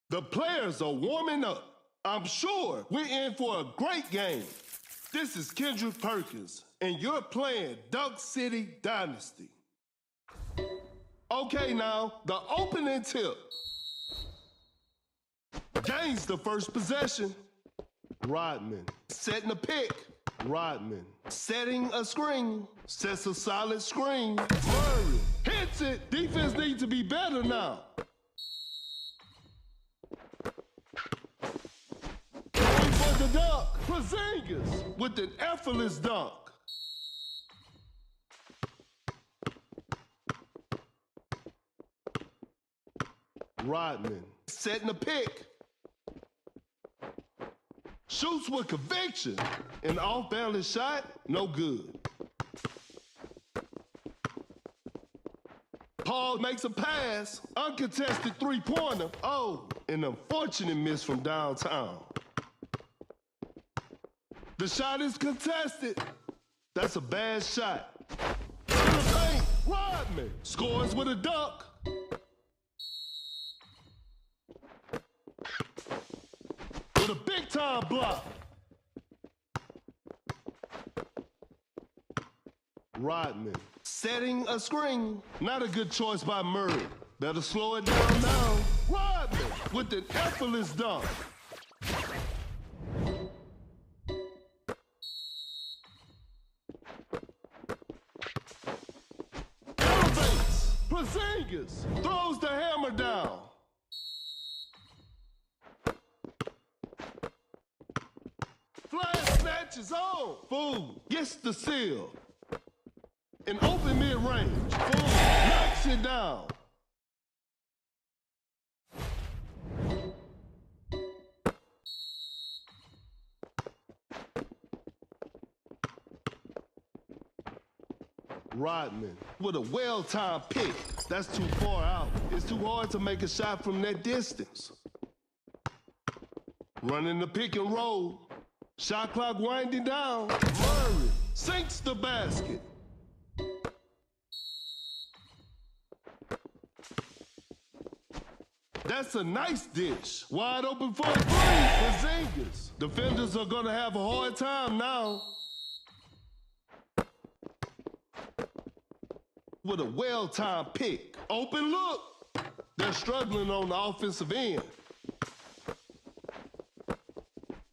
The players are warming up. I'm sure we're in for a great game. This is Kendrick Perkins, and you're playing Duck City Dynasty. Okay, now, the opening tip. Gains the first possession. Rodman. Setting a pick. Rodman. Setting a screen. Sets a solid screen. Murray. Hits it. Defense needs to be better now. Going for the dunk. Porzingis with an effortless dunk. Rodman. Setting a pick. Shoots with conviction. An off-balance shot, no good. Paul makes a pass. Uncontested three-pointer. Oh, an unfortunate miss from downtown. The shot is contested. That's a bad shot. To the paint, Rodman scores with a dunk. With a big-time block. Rodman setting a screen. Not a good choice by Murray. Better slow it down now. Rodman with an effortless dunk. Elevates. Porzingis throws the hammer down. Flash snatches on. Fool gets the seal. An open mid-range. Fool knocks it down. Rodman with a well-timed pick. That's too far out. It's too hard to make a shot from that distance. Running the pick and roll. Shot clock winding down. Murray sinks the basket. That's a nice dish. Wide open for a three. Porzingis. Defenders are going to have a hard time now. With a well-timed pick. Open look. They're struggling on the offensive end.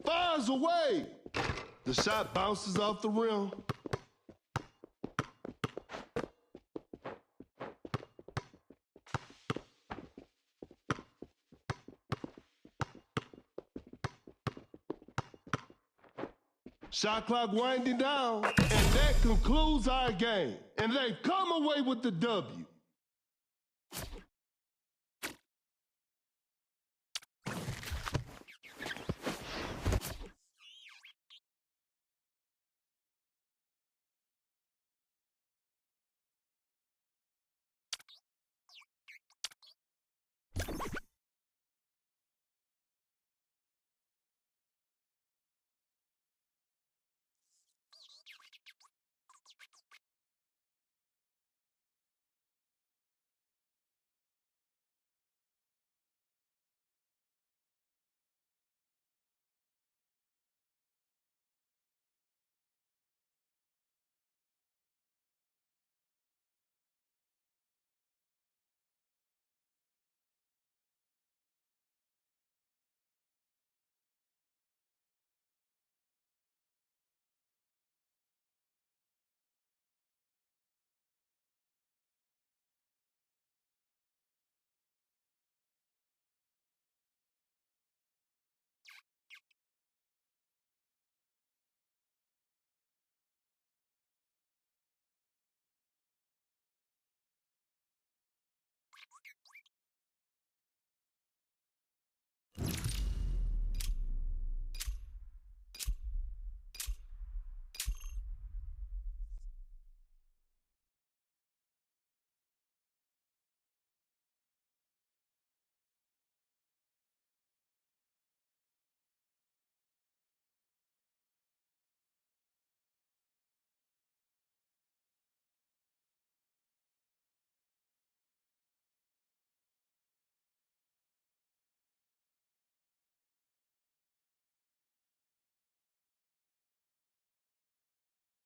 Fires away. The shot bounces off the rim. Shot clock winding down, and that concludes our game. And they've come away with the W.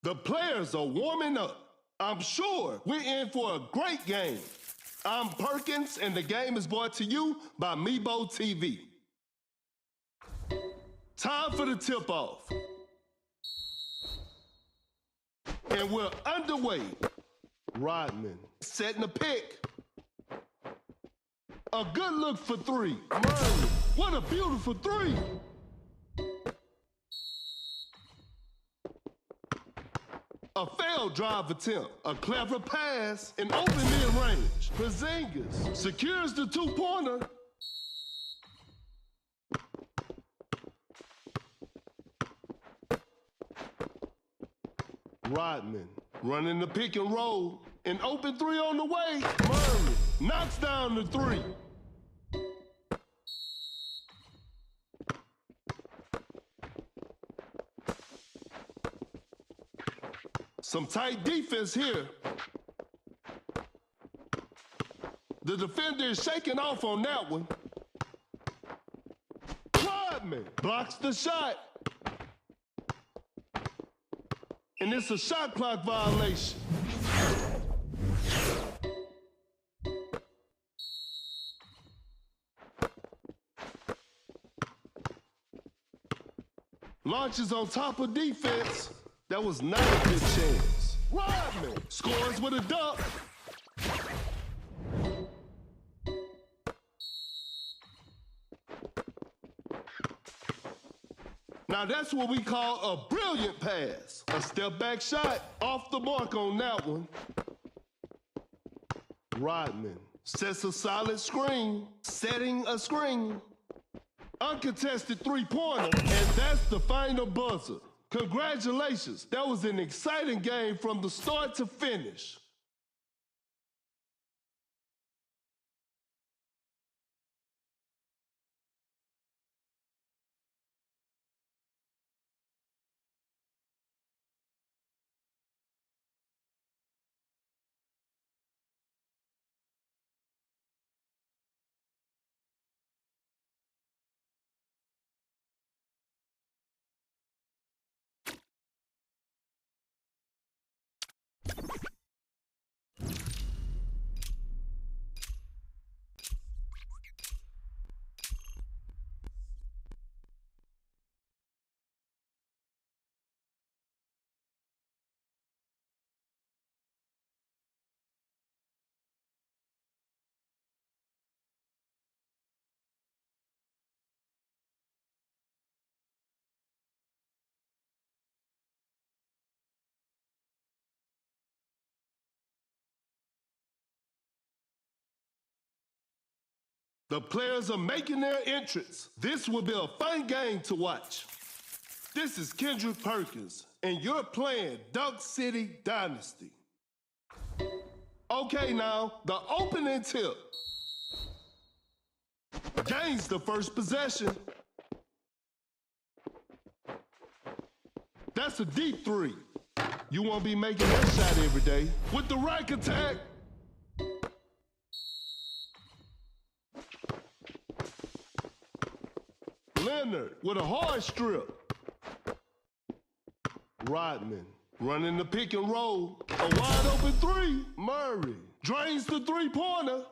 The players are warming up. I'm sure we're in for a great game. I'm Perkins, and the game is brought to you by Meebo TV. Time for the tip-off. And we're underway. Rodman setting the pick. A good look for three. Murray, what a beautiful three. A failed drive attempt, a clever pass, an open mid-range. Porzingis secures the two-pointer. Rodman running the pick and roll. An open three on the way. Murray knocks down the three. Some tight defense here. The defender is shaking off on that one. Rodman blocks the shot. And it's a shot clock violation. Launches on top of defense. That was not a good chance. Rodman scores with a dunk. Now that's what we call a brilliant pass. A step back shot off the mark on that one. Rodman sets a solid screen, setting a screen. Uncontested three-pointer, and that's the final buzzer. Congratulations, that was an exciting game from the start to finish. The players are making their entrance. This will be a fun game to watch. This is Kendrick Perkins, and you're playing Dunk City Dynasty. Okay, now, the opening tip. Gains the first possession. That's a deep three. You won't be making that shot every day. With the rack attack. Leonard with a hard strip. Rodman running the pick and roll. A wide open three. Murray drains the three-pointer.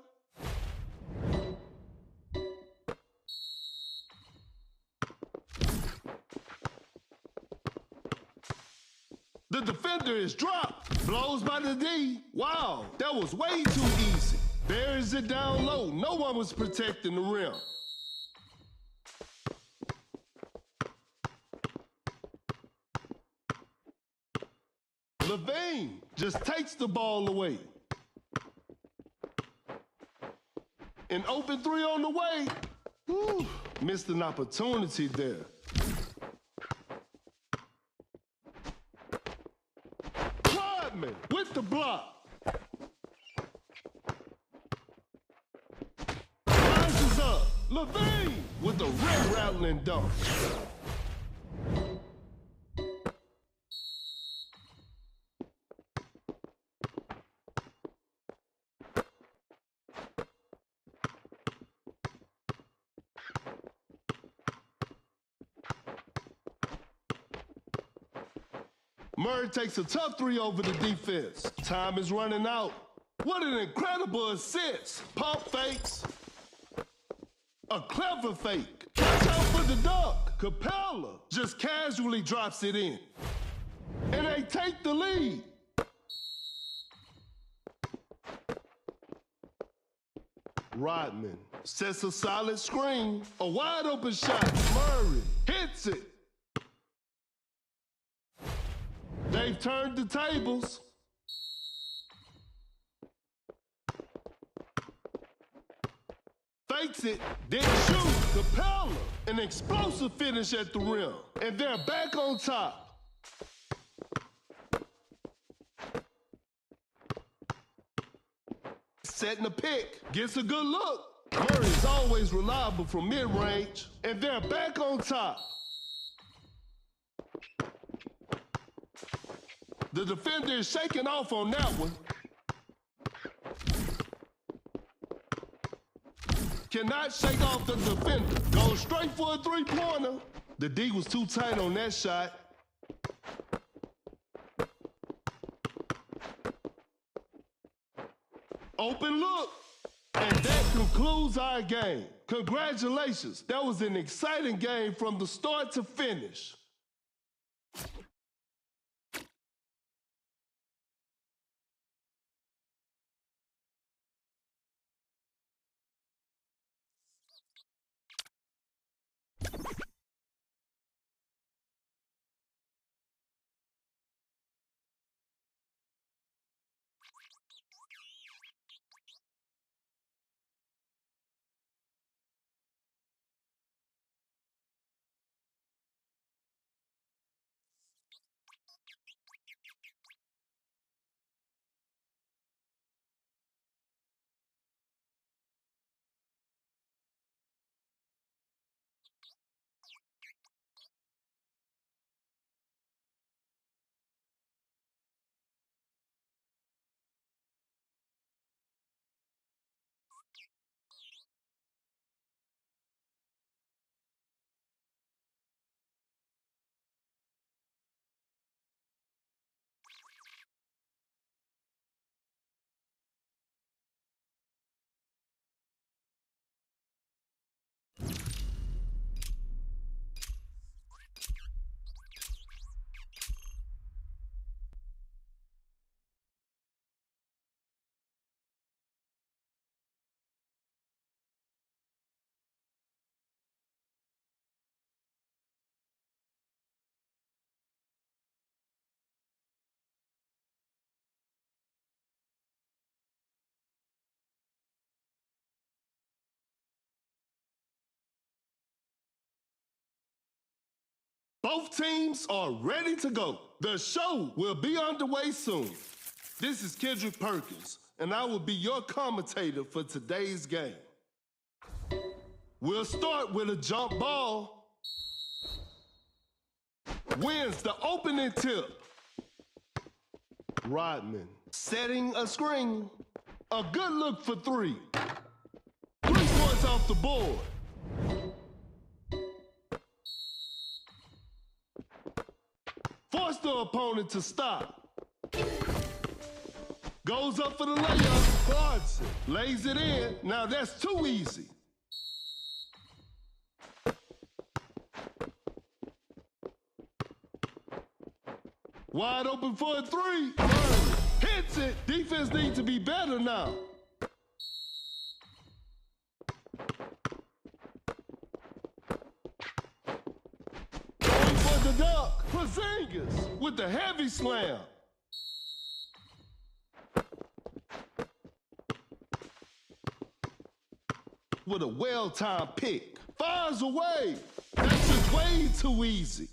The defender is dropped. Blows by the D. Wow, that was way too easy. Buries it down low. No one was protecting the rim. Levine just takes the ball away. An open three on the way. Whew, missed an opportunity there. Rodman with the block. Rises up. Levine with the red rattling dunk. Murray takes a tough three over the defense. Time is running out. What an incredible assist. Pump fakes. A clever fake. Watch out for the dunk. Capella just casually drops it in. And they take the lead. Rodman sets a solid screen. A wide open shot. Murray hits it. They've turned the tables. Fakes it, didn't shoot. Capella, an explosive finish at the rim. And they're back on top. Setting a pick, gets a good look. Murray's always reliable from mid-range. And they're back on top. The defender is shaking off on that one. Cannot shake off the defender. Goes straight for a three-pointer. The D was too tight on that shot. Open look. And that concludes our game. Congratulations. That was an exciting game from the start to finish. Both teams are ready to go. The show will be underway soon. This is Kendrick Perkins, and I will be your commentator for today's game. We'll start with a jump ball. Wins the opening tip. Rodman setting a screen. A good look for three. 3 points off the board. Force the opponent to stop. Goes up for the layup. Guards it. Lays it in. Now that's too easy. Wide open for a three. Hits it. Defense needs to be better now. Going for the dunk. Porzingis with the heavy slam. With a well-timed pick. Fires away. That's just way too easy.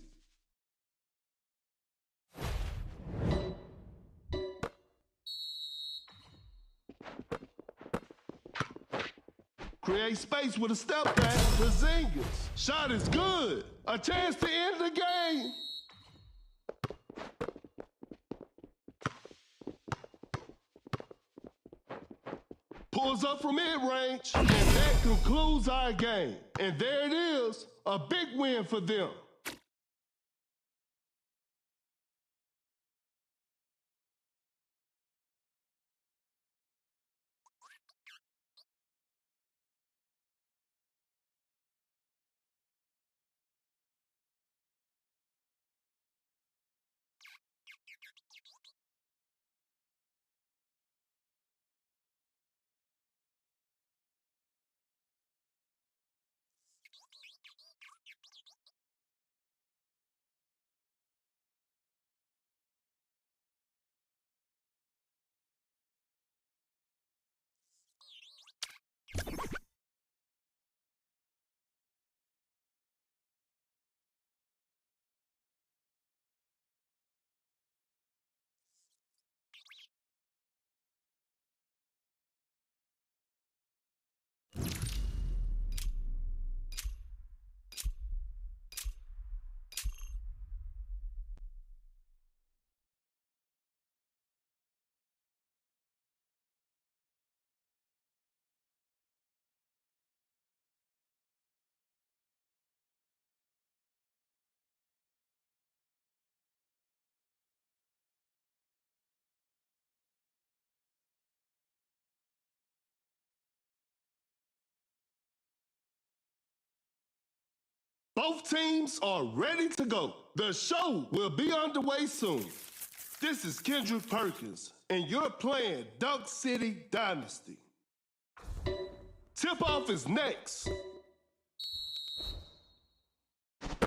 Create space with a step back. Porzingis. Shot is good. A chance to end the game. Pulls up from mid-range. And that concludes our game. And there it is. A big win for them. Both teams are ready to go. The show will be underway soon. This is Kendrick Perkins, and you're playing Dunk City Dynasty. Tip-off is next.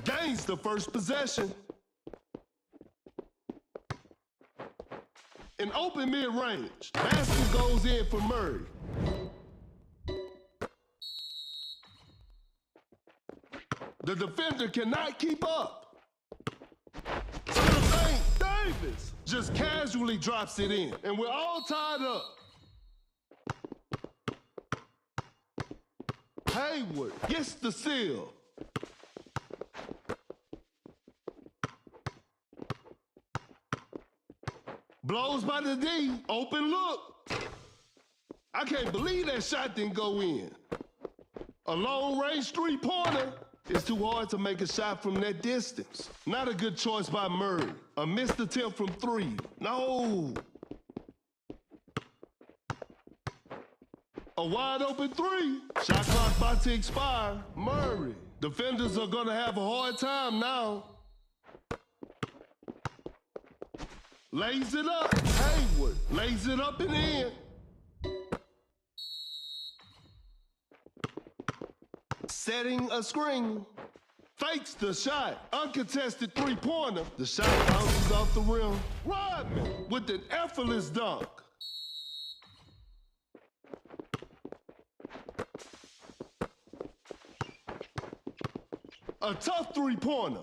Gains the first possession. An open mid-range. Basket goes in for Murray. The defender cannot keep up. To the paint, Davis just casually drops it in, and we're all tied up. Hayward gets the seal. Blows by the D, open look. I can't believe that shot didn't go in. A long-range three-pointer. It's too hard to make a shot from that distance. Not a good choice by Murray. A missed attempt from three. No. A wide open three. Shot clock about to expire. Murray. Defenders are gonna have a hard time now. Lays it up. Hayward lays it up and in. Setting a screen. Fakes the shot. Uncontested three-pointer. The shot bounces off the rim. Rodman with an effortless dunk. A tough three-pointer.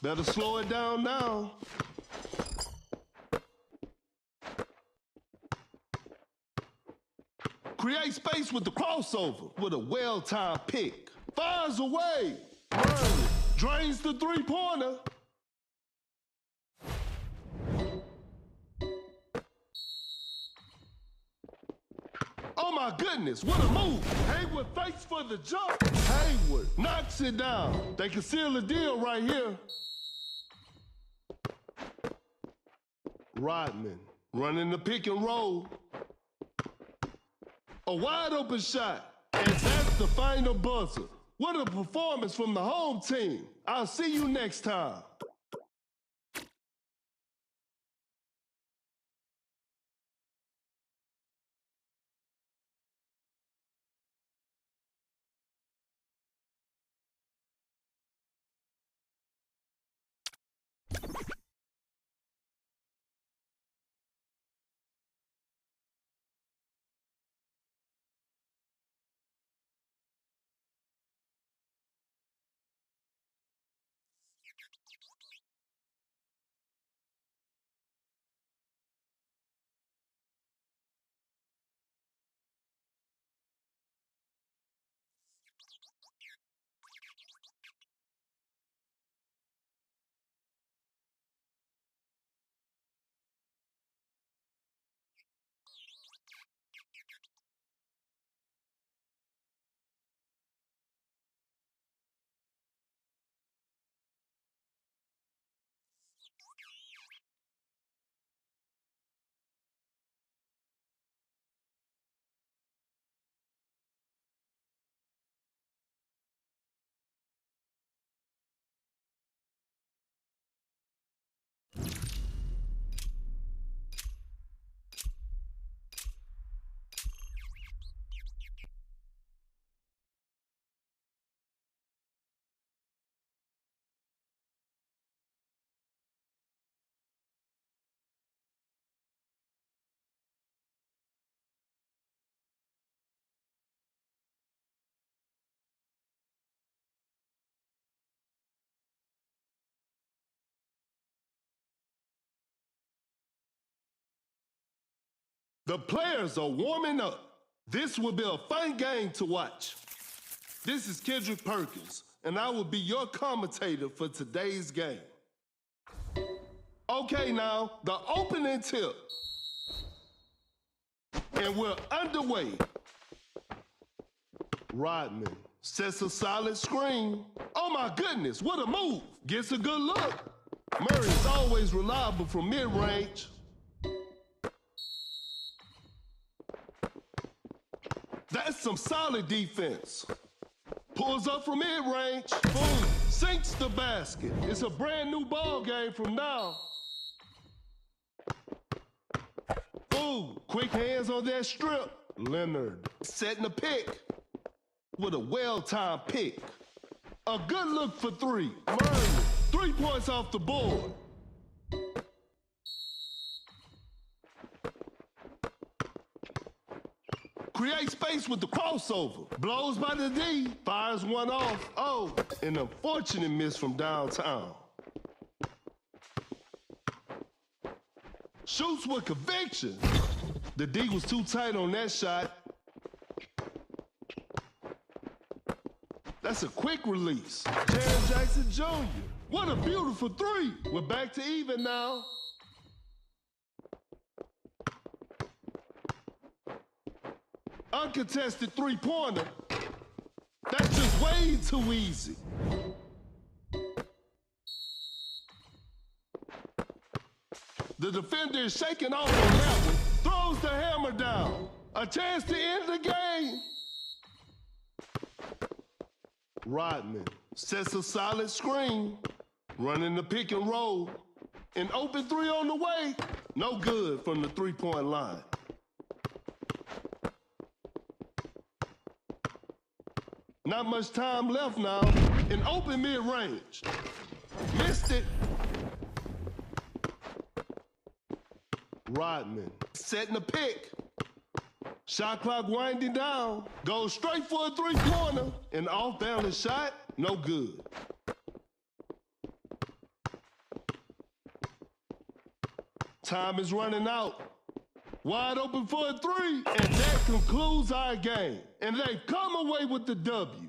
Better slow it down now. Create space with the crossover with a well-timed pick. Fires away. Murray drains the three-pointer. Oh my goodness, what a move. Hayward fakes for the jump. Hayward knocks it down. They can seal the deal right here. Rodman running the pick and roll. A wide open shot. And that's the final buzzer. What a performance from the home team. I'll see you next time. The players are warming up. This will be a fun game to watch. This is Kendrick Perkins, and I will be your commentator for today's game. Okay, now, the opening tip. And we're underway. Rodman sets a solid screen. Oh my goodness, what a move. Gets a good look. Murray is always reliable from mid-range. That's some solid defense. Pulls up from mid-range. Boom. Sinks the basket. It's a brand new ball game from now. Boom. Quick hands on that strip. Leonard setting a pick with a well-timed pick. A good look for three. Murray. 3 points off the board. Create space with the crossover. Blows by the D. Fires one off. Oh, an unfortunate miss from downtown. Shoots with conviction. The D was too tight on that shot. That's a quick release. Jaron Jackson Jr. What a beautiful three. We're back to even now. Uncontested three-pointer. That's just way too easy. The defender is shaking off on that one. Throws the hammer down. A chance to end the game. Rodman sets a solid screen. Running the pick and roll. An open three on the way. No good from the three-point line. Not much time left now. An open mid-range. Missed it. Rodman setting a pick. Shot clock winding down. Goes straight for a three-pointer. An off-balance shot, no good. Time is running out. Wide open for a three, and that concludes our game. And they've come away with the W.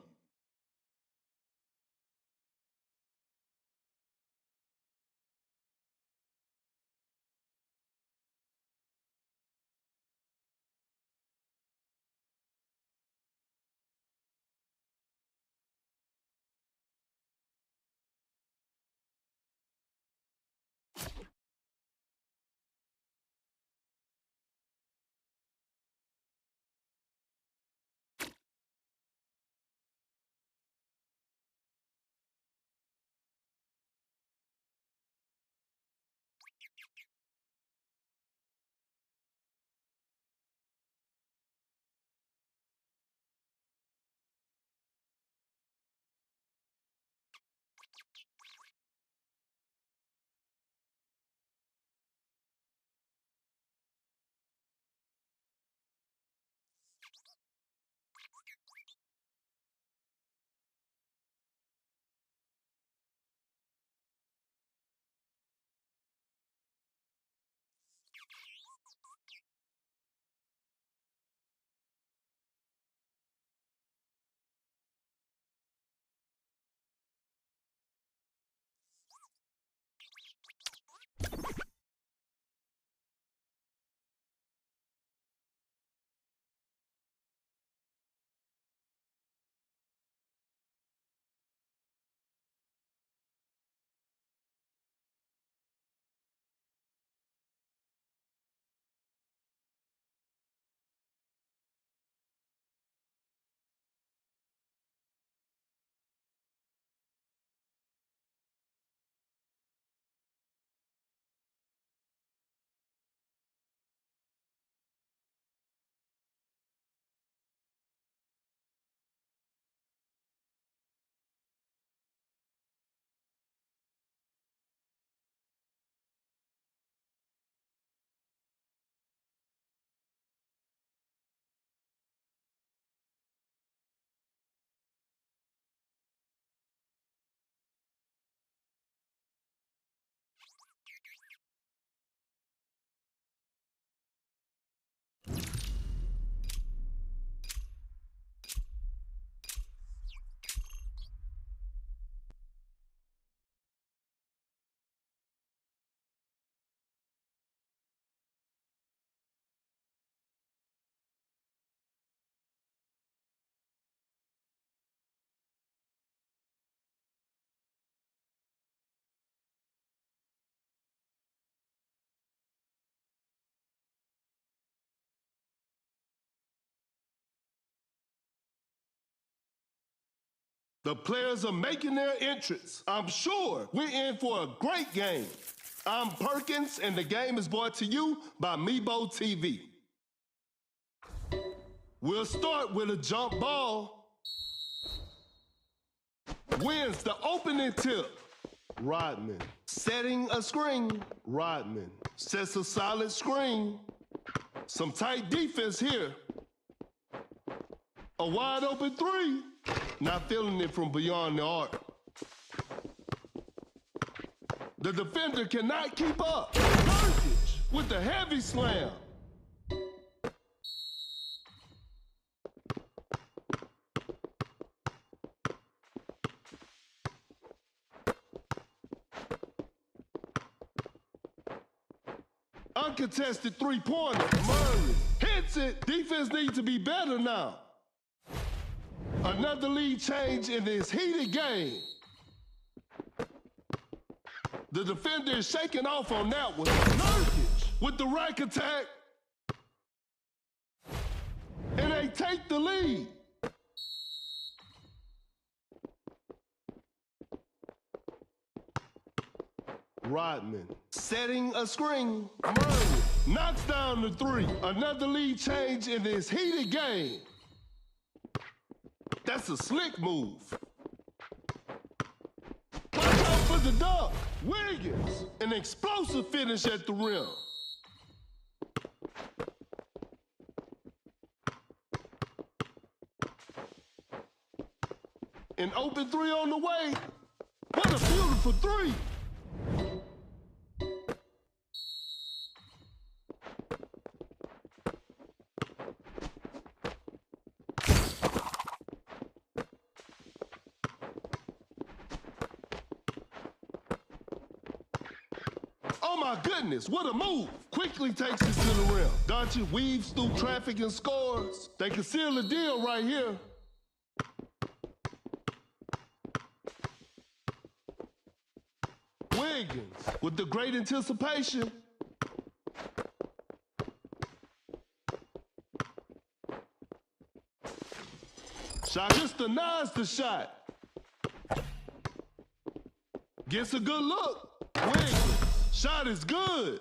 The players are making their entrance. I'm sure we're in for a great game. I'm Perkins, and the game is brought to you by Meebo TV. We'll start with a jump ball. Wins the opening tip. Rodman setting a screen. Rodman sets a solid screen. Some tight defense here. A wide open three. Not feeling it from beyond the arc. The defender cannot keep up. Nurkic with the heavy slam. Uncontested three-pointer. Murray hits it. Defense needs to be better now. Another lead change in this heated game. The defender is shaking off on that one. Nurkic with the rack attack. And they take the lead. Rodman setting a screen. Murray knocks down the three. Another lead change in this heated game. That's a slick move. Watch out for the dunk. Wiggins, an explosive finish at the rim. An open three on the way. What a beautiful three. Oh my goodness, what a move. Quickly takes it to the rim. Doncic weaves through traffic and scores. They can seal the deal right here. Wiggins with the great anticipation. Shot just denies the shot. Gets a good look. Wiggins. Shot is good.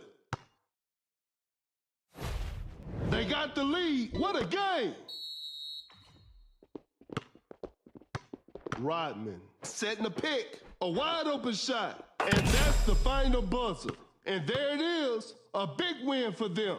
They got the lead. What a game. Rodman setting a pick. A wide open shot. And that's the final buzzer. And there it is. A big win for them.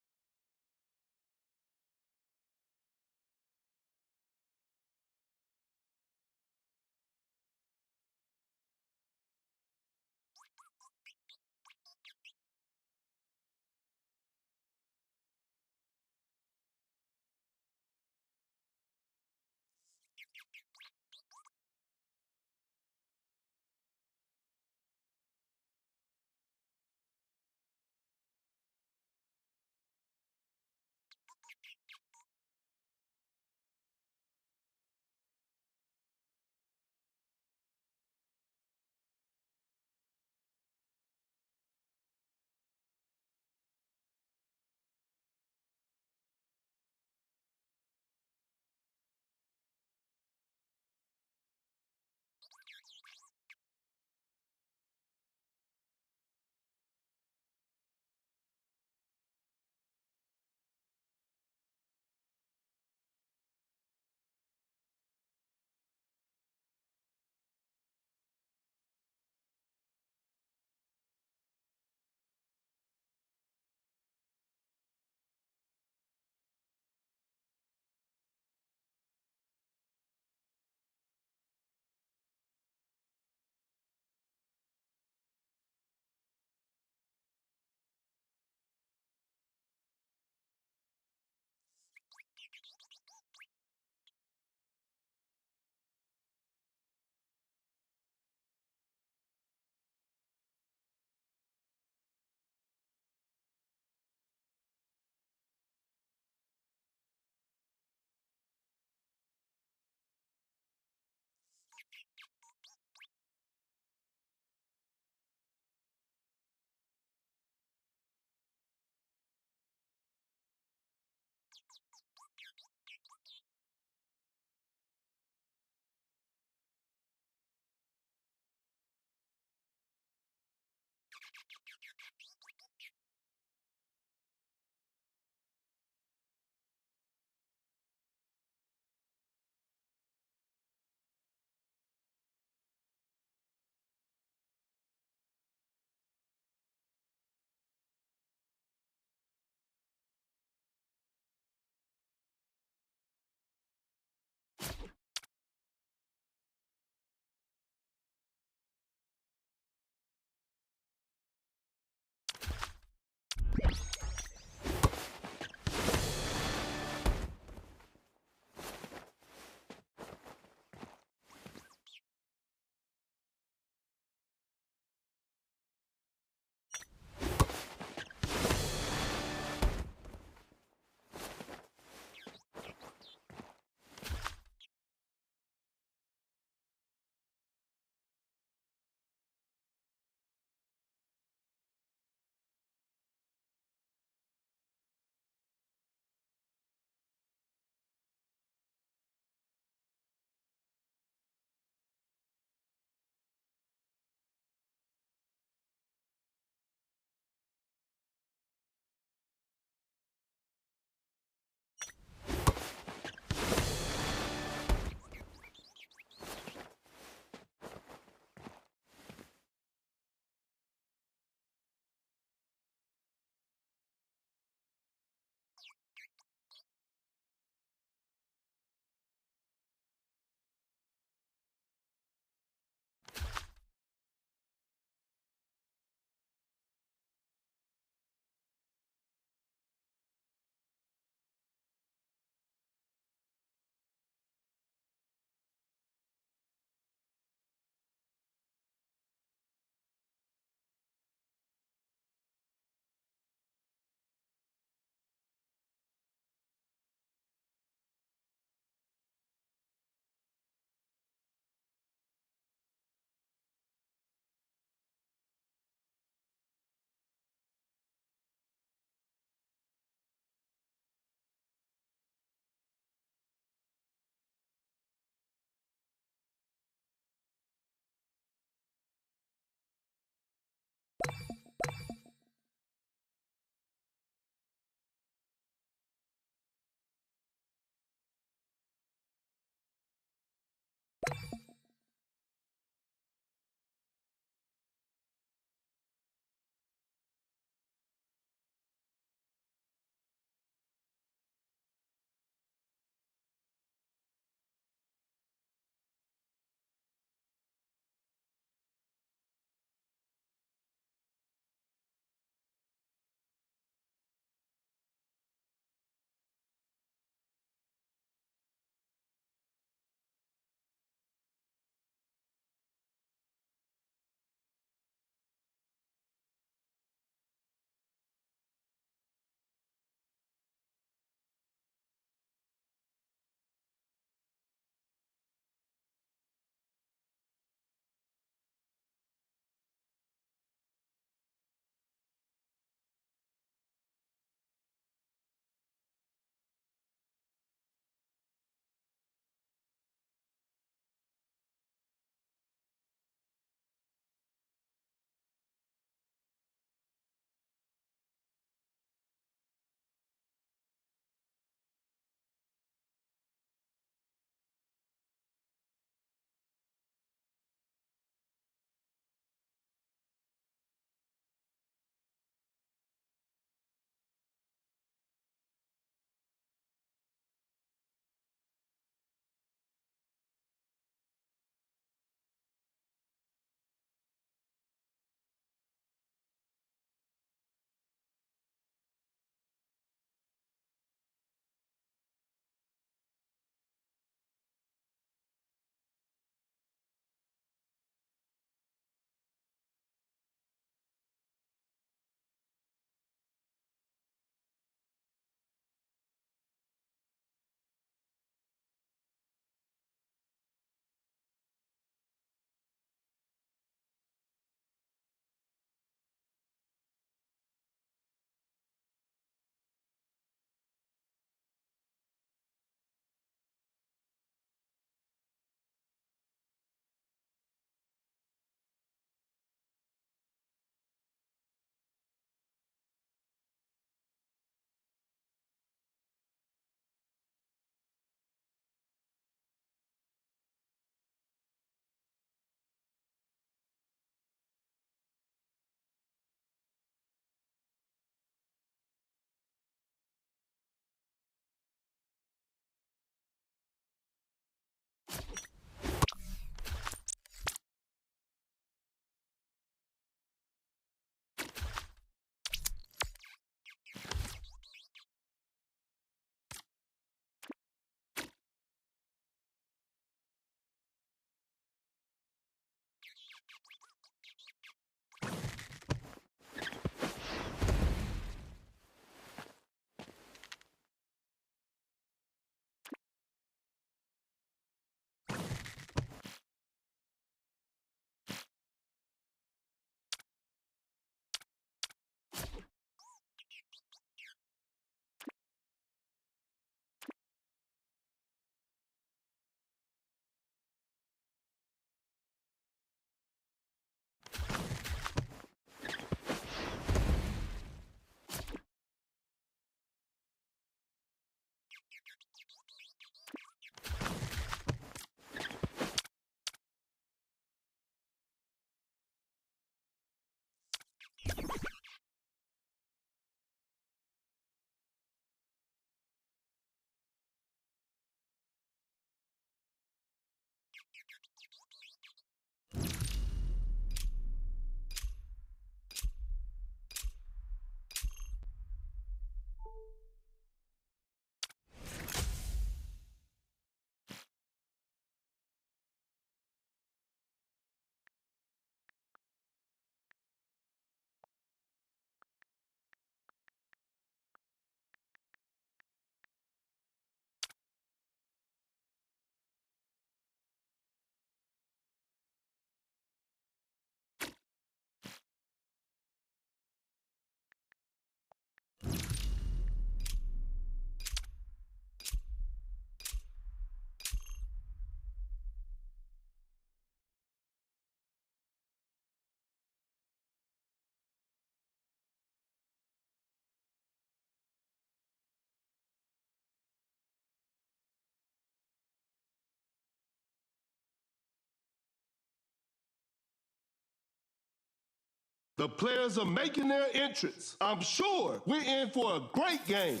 The players are making their entrance. I'm sure we're in for a great game.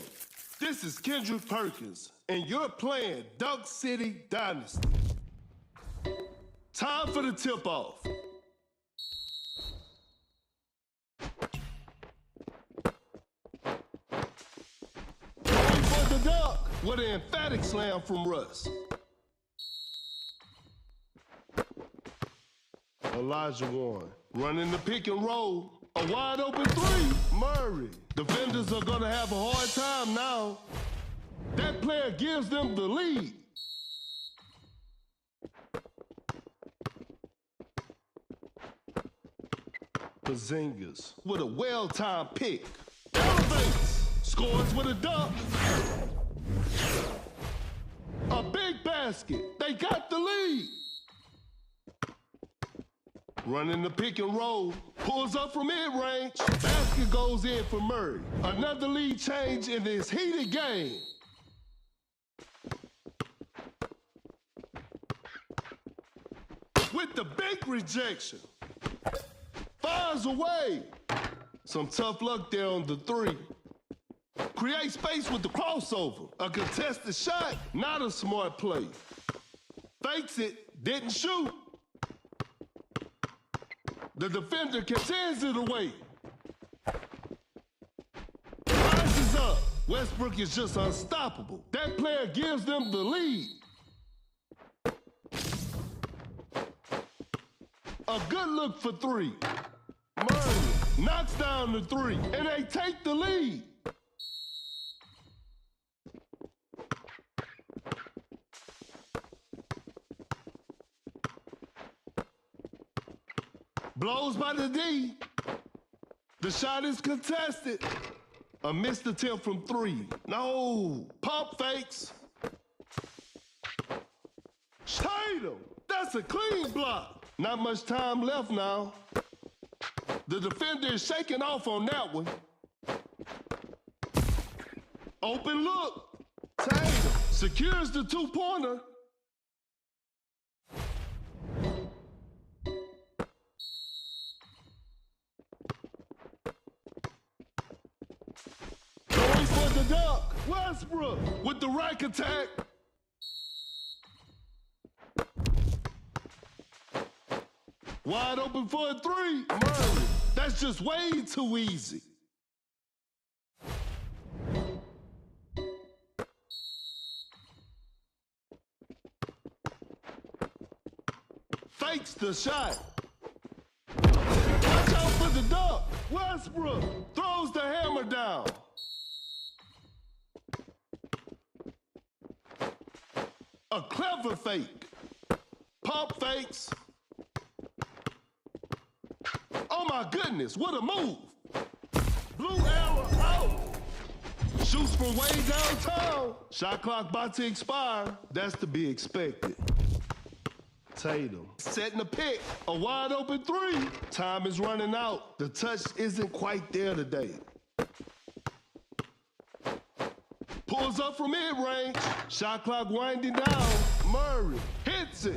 This is Kendrick Perkins, and you're playing Duck City Dynasty. Time for the tip-off. Going for the duck with an emphatic slam from Russ. Elijah Warren running the pick and roll. A wide open three. Murray. Defenders are going to have a hard time now. That player gives them the lead. Porzingis with a well-timed pick. Elevates. Scores with a dunk. A big basket. They got the lead. Running the pick and roll, pulls up from mid-range, basket goes in for Murray. Another lead change in this heated game. With the big rejection, fires away. Some tough luck there on the three. Create space with the crossover. A contested shot, not a smart play. Fakes it, didn't shoot. The defender sends it away. Rises up. Westbrook is just unstoppable. That player gives them the lead. A good look for three. Murray knocks down the three, and they take the lead. Blows by the D. The shot is contested. A missed attempt from three. No. Pump fakes. Tatum. That's a clean block. Not much time left now. The defender is shaking off on that one. Open look. Tatum secures the two-pointer. The dunk, Westbrook with the rack attack. Wide open for a three. Murray, that's just way too easy. Fakes the shot. Westbrook throws the hammer down. A clever fake. Pump fakes. Oh my goodness, what a move. Blue arrow out. Shoots from way downtown. Shot clock about to expire. That's to be expected. Tatum setting a pick. A wide open three. Time is running out. The touch isn't quite there today. Pulls up from mid-range. Shot clock winding down. Murray hits it.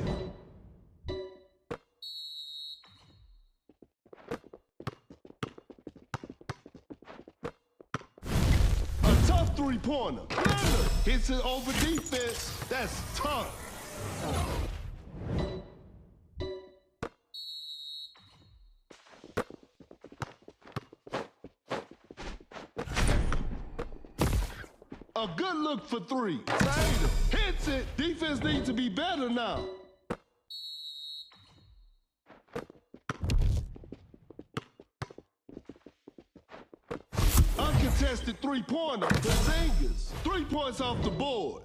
A tough three-pointer. Leonard hits it over defense. That's tough. A good look for three. Tatum hits it. Defense needs to be better now. Uncontested three-pointer. The Zingers. 3 points off the board.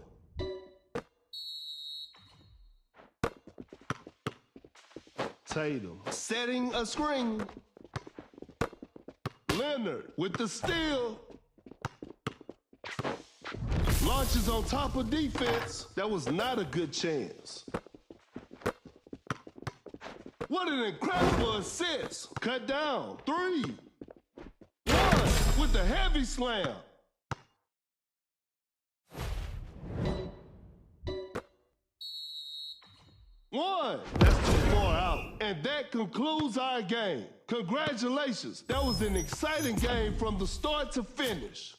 Tatum setting a screen. Leonard with the steal. Launches on top of defense. That was not a good chance. What an incredible assist. Cut down. 3. 1 with the heavy slam. One. That's too far out. And that concludes our game. Congratulations. That was an exciting game from the start to finish.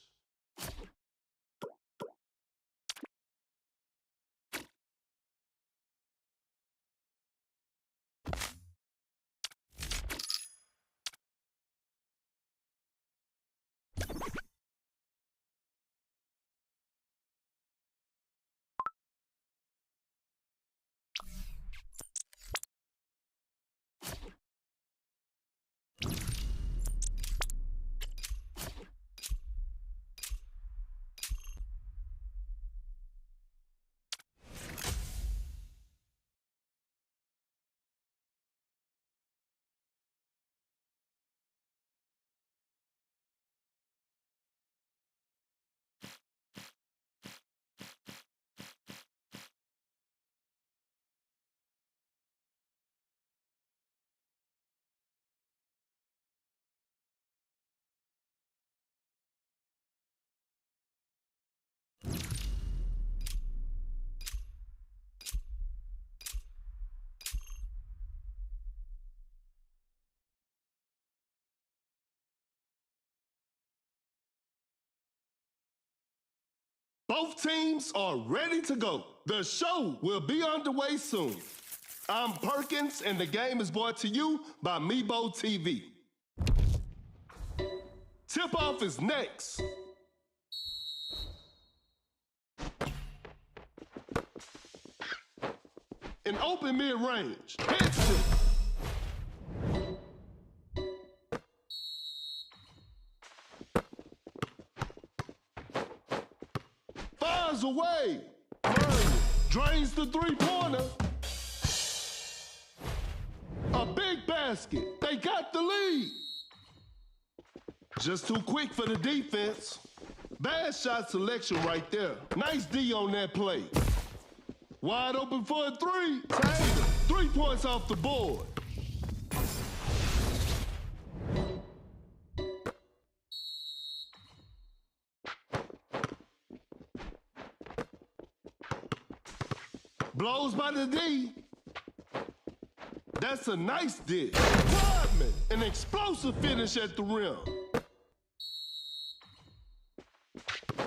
Both teams are ready to go. The show will be underway soon. I'm Perkins, and the game is brought to you by Meebo TV. Tip-off is next. An open mid-range. Hits it. Fires away. Murray drains the three-pointer. A big basket. They got the lead. Just too quick for the defense. Bad shot selection right there. Nice D on that play. Wide open for a three. Tatum. 3 points off the board. Blows by the D. That's a nice dish. Rodman, an explosive finish at the rim.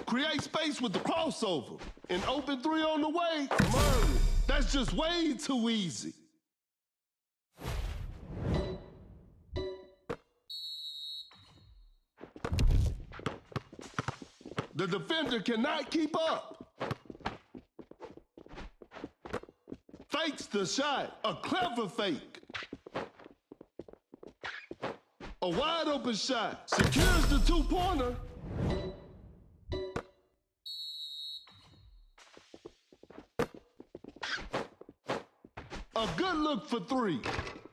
Create space with the crossover. An open three on the way. Murray. That's just way too easy. The defender cannot keep up. Fakes the shot. A clever fake. A wide open shot. Secures the two-pointer. A good look for three.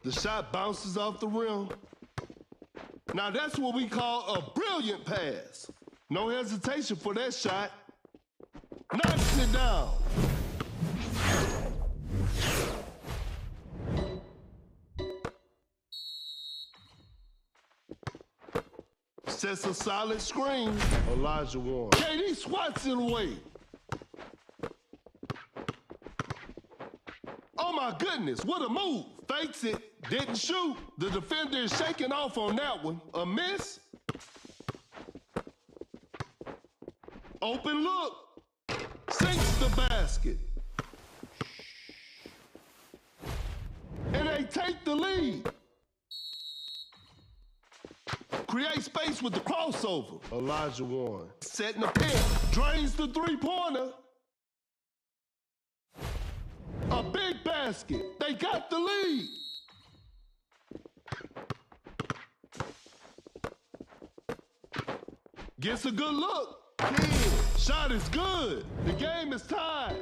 The shot bounces off the rim. Now that's what we call a brilliant pass. No hesitation for that shot. Knocks it down. Sets a solid screen. Elijah Warren. KD swats it away. Oh my goodness, what a move. Fakes it, didn't shoot. The defender is shaking off on that one. A miss. Open look. Sinks the basket. And they take the lead. Create space with the crossover. Elijah Warren. Setting a pick. Drains the three-pointer. A big basket. They got the lead. Gets a good look. Kid. Shot is good. The game is tied.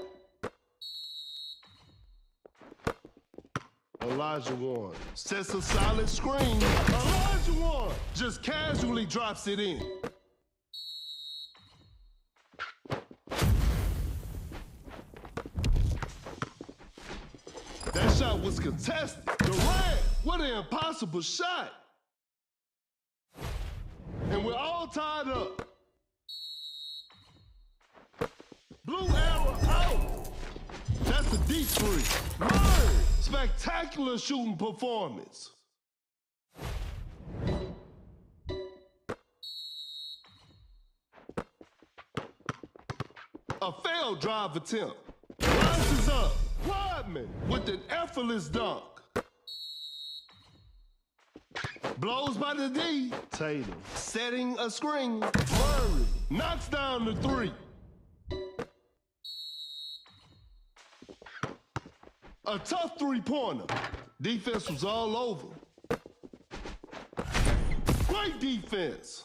Elijah Warren sets a solid screen. Elijah Warren just casually drops it in. That shot was contested. Durant, what an impossible shot. And we're all tied up. Blue arrow out. That's a deep three. Murray, spectacular shooting performance. A failed drive attempt. Rises up. Rodman with an effortless dunk. Blows by the D. Tatum setting a screen. Murray knocks down the three. A tough three-pointer. Defense was all over. Great defense.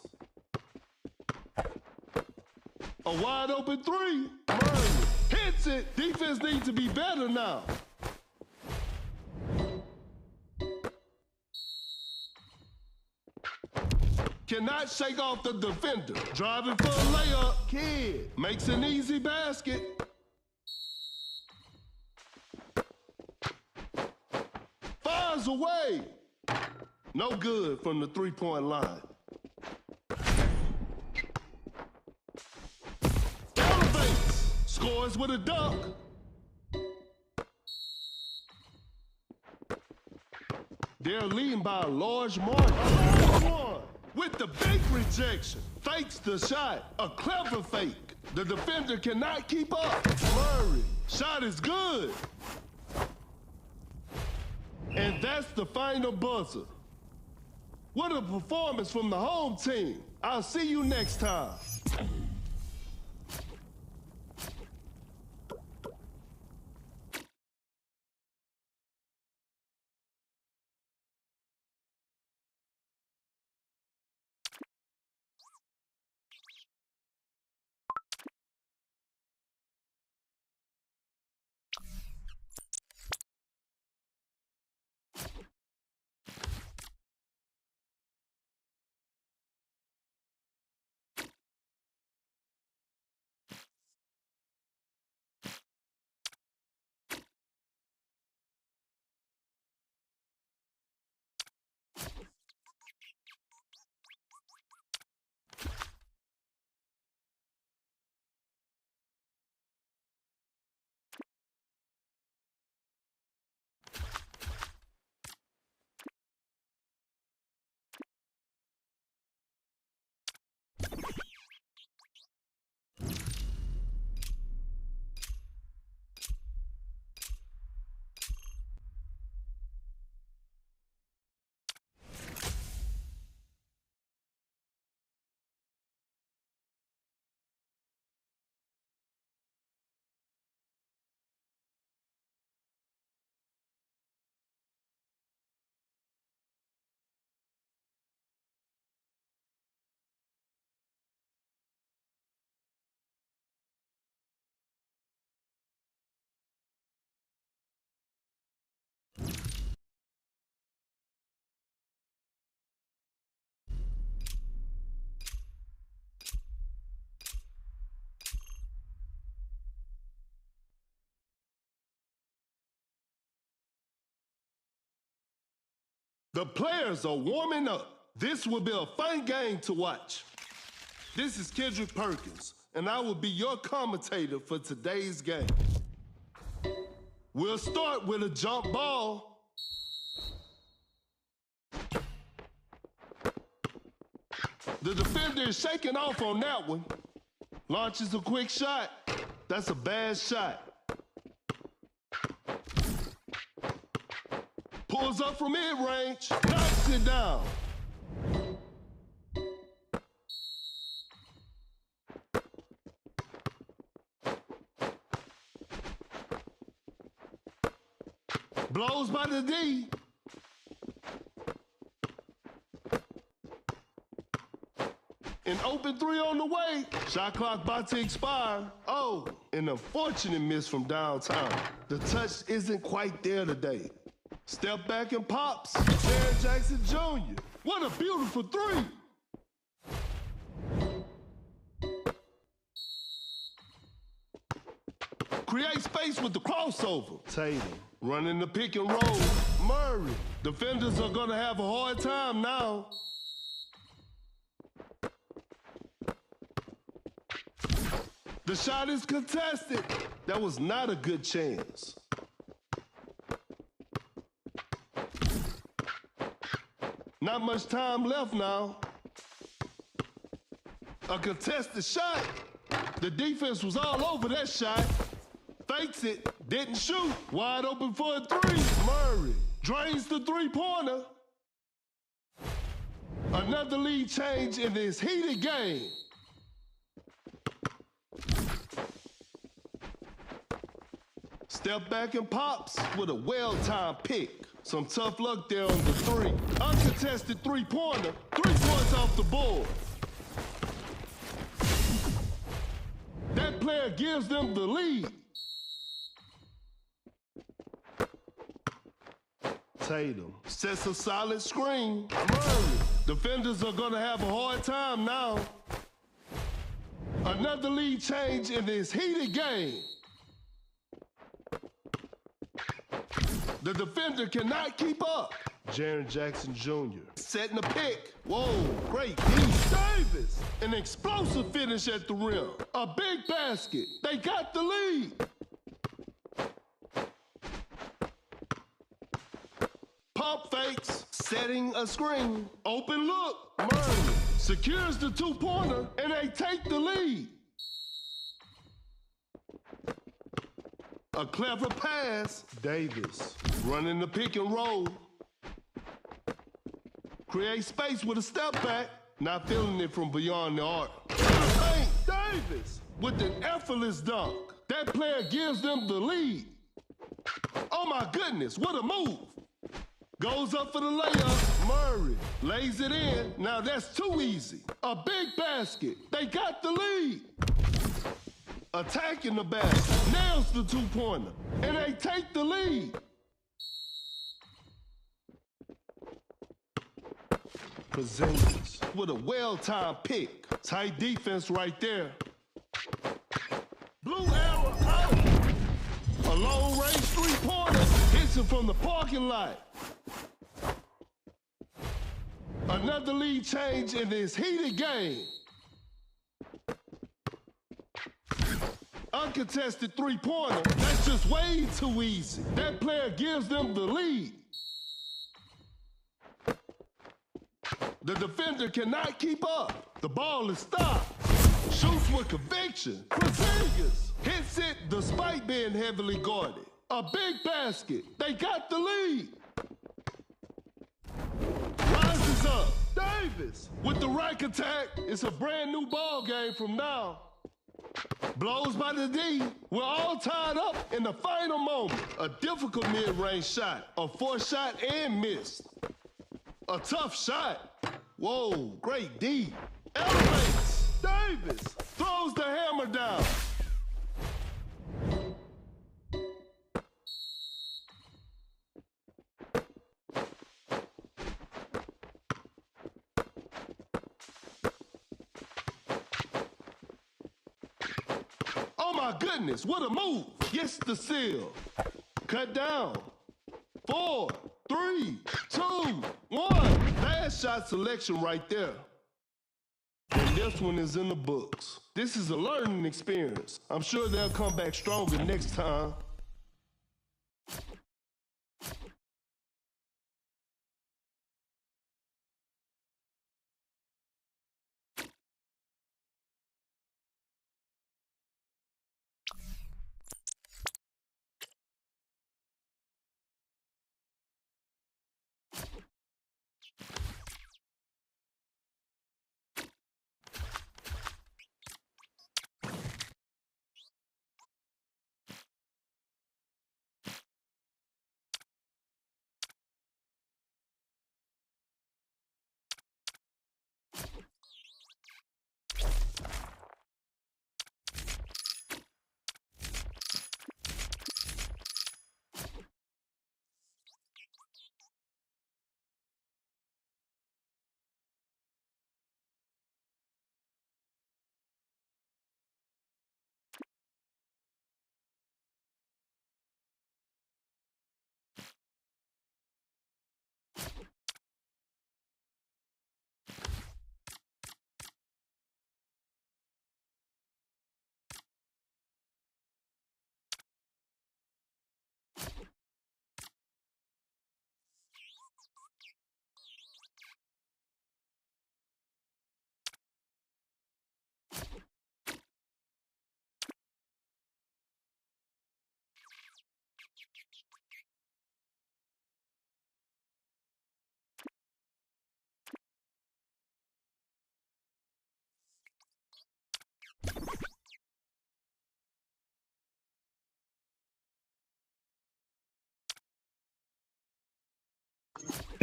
A wide open three. Murray hits it. Defense needs to be better now. Cannot shake off the defender. Driving for a layup. Kid makes an easy basket. Fires away. No good from the three-point line. Elevates. Scores with a dunk. They're leading by a large margin. With the big rejection. Fakes the shot. A clever fake. The defender cannot keep up. Murray. Shot is good. And that's the final buzzer. What a performance from the home team. I'll see you next time. The players are warming up. This will be a fun game to watch. This is Kendrick Perkins, and I will be your commentator for today's game. We'll start with a jump ball. The defender is shaking off on that one. Launches a quick shot. That's a bad shot. Pulls up from mid-range, knocks it down. Blows by the D. An open three on the way. Shot clock about to expire. Oh, an unfortunate miss from downtown. The touch isn't quite there today. Step back and pops. Jaron Jackson Jr. What a beautiful three. Create space with the crossover. Tatum running the pick and roll. Murray. Defenders are going to have a hard time now. The shot is contested. That was not a good chance. Not much time left now. A contested shot. The defense was all over that shot. Fakes it, didn't shoot. Wide open for a three. Murray drains the three-pointer. Another lead change in this heated game. Step back and pops with a well-timed pick. Some tough luck there on the three. Uncontested three-pointer. 3 points off the board. That player gives them the lead. Tatum sets a solid screen. Murray. Defenders are going to have a hard time now. Another lead change in this heated game. The defender cannot keep up. Jaron Jackson Jr. setting a pick. Whoa, great D. Davis. An explosive finish at the rim. A big basket. They got the lead. Pump fakes. Setting a screen. Open look. Murray secures the two-pointer, and they take the lead. A clever pass. Davis running the pick and roll. Create space with a step back. Not feeling it from beyond the arc. Davis with an effortless dunk. That player gives them the lead. Oh my goodness, what a move. Goes up for the layup. Murray lays it in. Now that's too easy. A big basket. They got the lead. Attacking the basket, nails the two-pointer, and they take the lead. Porzingis with a well-timed pick. Tight defense right there. Blue arrow out. A long-range three-pointer hits him from the parking lot. Another lead change in this heated game. Uncontested three-pointer. That's just way too easy. That player gives them the lead. The defender cannot keep up. The ball is stopped. Shoots with conviction. Porzingis hits it despite being heavily guarded. A big basket. They got the lead. Rises up. Davis with the rack attack. It's a brand new ball game from now. Blows by the D. We're all tied up in the final moment. A difficult mid-range shot. A forced shot and missed. A tough shot. Whoa, great D. Elevates. Davis throws the hammer down. Oh my goodness, what a move. Gets the seal. Cut down. 4, 3. 2, 1. Last shot selection right there. And this one is in the books. This is a learning experience. I'm sure they'll come back stronger next time.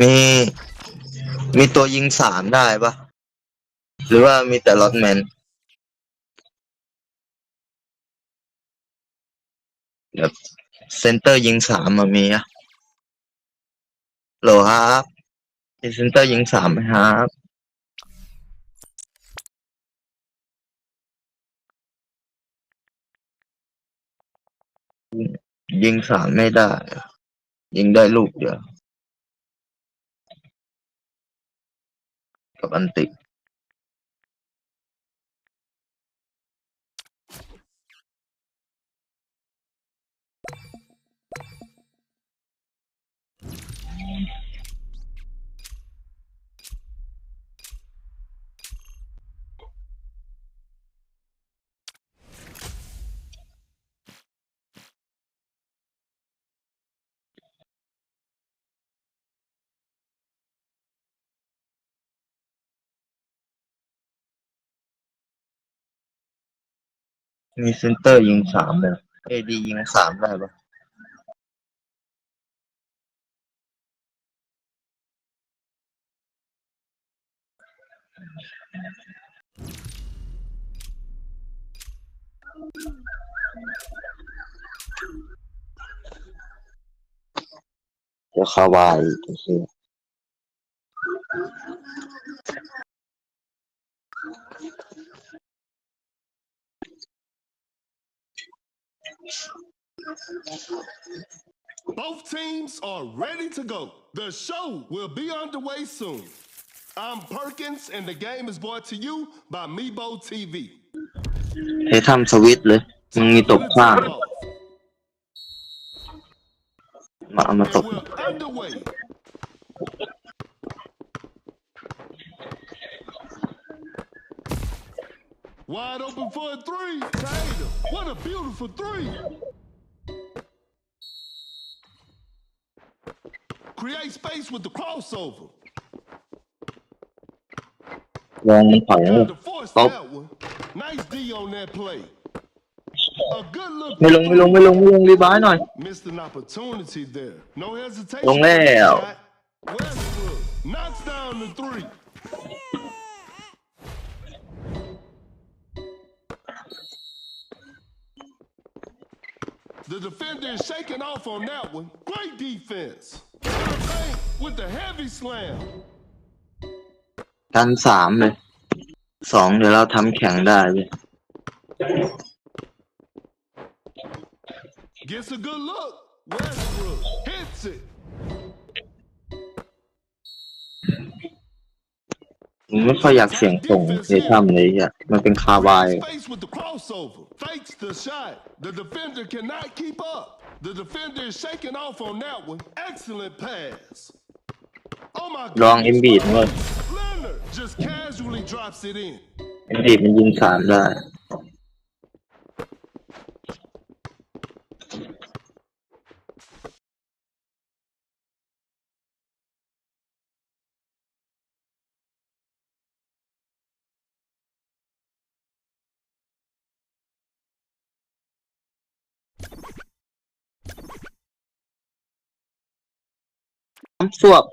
มีมีตัวยิง3ได้ปะหรือว่ามีแต่ล็อตแมนแบบเซนเตอร์ยิง3มันมีอะโหลครับมีเซนเตอร์ยิง3ไหมครับยิง3ไม่ได้ยิงได้ลูกเดียวกับอันติมีเซนเตอร์ยิง3เลยเอดียิง3ได้ปะจะคาวายโอเคBoth teams are ready to go. The show will be underway soon. I'm Perkins, and the game is brought to you by Mebo TV. ให้ทำสวิตช์เลยมึงมีตกข้างมาเอามาตก We're underway. Wide open for a three. Tatum. What a beautiful three. Create space with the crossover. ลองมันถอย Tried to force ตบ that one. Nice D on that play. A good look. ไม่ลงรีบายหน่อย Missed an opportunity there. No hesitation. ลงแล้ว Westbrook knocks down the three. The defender is shaking off on that one. Great defense. With the heavy slam. กัน3เลย2เดี๋ยวเราทำแข่งได้เลย Gets a good look. Westbrook hits it. ผมไม่ค่อยอยากเสี่ยงส่งเททัมเลยอ่ะมันเป็นคาบาย Space with the crossover. Fakes the shot. The defender cannot keep up. The defender is shaking off on that one. Excellent pass. Oh my ลองเอ็ม goodness. บีดเลย Leonard just casually drops it in. เอ็มบีดมันยิงสามได้สวบ